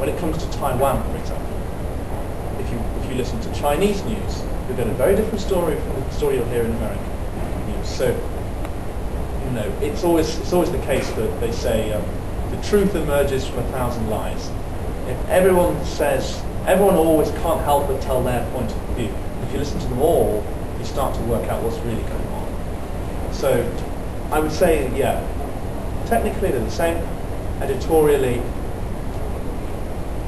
When it comes to Taiwan, for example, if you listen to Chinese news, you'll get a very different story from the story you'll hear in American news. So, it's always the case that they say the truth emerges from 1,000 lies. If everyone always can't help but tell their point of view. If you listen to them all, you start to work out what's really going on. So, I would say, yeah, technically they're the same. Editorially,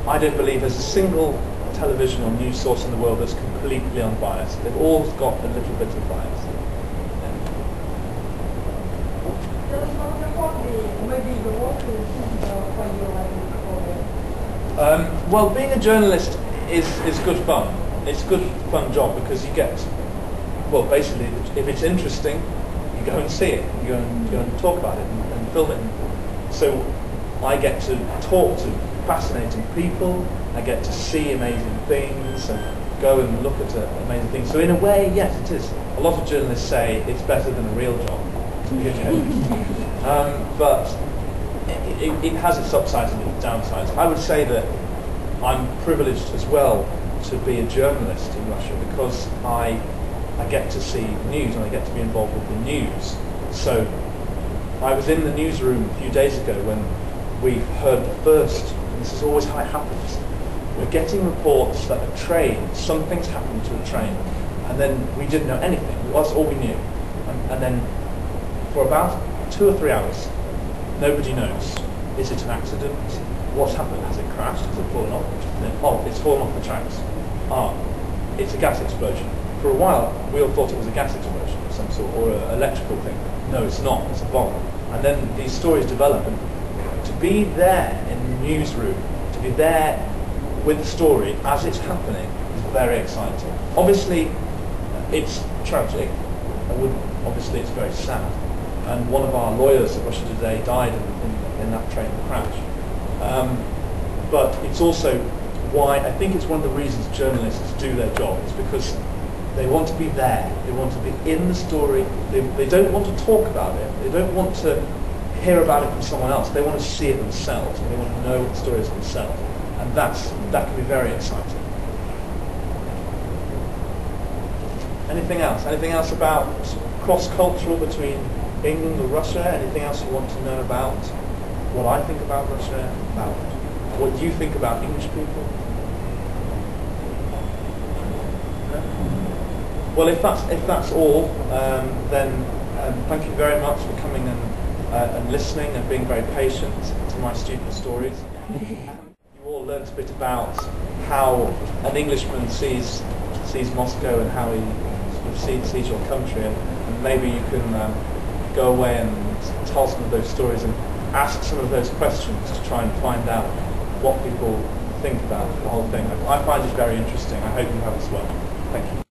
I don't believe there's a single television or news source in the world that's completely unbiased. They've all got a little bit of bias. Well, being a journalist is good fun. It's a good fun job because you get, well, basically, if it's interesting, you go and see it. You go and talk about it and film it. So I get to talk to fascinating people. I get to see amazing things and go and look at amazing things. So in a way, yes, it is. A lot of journalists say it's better than a real job. But it has its upsides and its downsides. I would say that I'm privileged as well to be a journalist in Russia because I get to see news and I get to be involved with the news. So I was in the newsroom a few days ago when we heard the first, and this is always how it happens, we're getting reports that a train, something's happened to a train, and then we didn't know anything. That's all we knew. And then for about 2 or 3 hours, nobody knows. Is it an accident? What's happened? Has it crashed? Has it fallen off? Oh, it's fallen off the tracks. It's a gas explosion. For a while, we all thought it was a gas explosion of some sort, or an electrical thing. No, it's not. It's a bomb. And then these stories develop, and to be there in the newsroom, to be there with the story as it's happening, is very exciting. Obviously, it's tragic. Obviously, it's very sad. And one of our lawyers at Russia Today died in that train crash. But it's also why I think it's one of the reasons journalists do their job. It's because they want to be there. They want to be in the story. They don't want to talk about it. They don't want to hear about it from someone else. They want to see it themselves. And they want to know what the story is themselves. And that can be very exciting. Anything else? Anything else about cross-cultural between England or Russia? Anything else you want to know about what I think about Russia, about what you think about English people? No? Well, if that's all, then thank you very much for coming and listening and being very patient to my stupid stories. You all learned a bit about how an Englishman sees Moscow and how he sort of sees your country, and maybe you can go away and tell some of those stories and ask some of those questions to try and find out what people think about the whole thing. I find it very interesting. I hope you have as well. Thank you.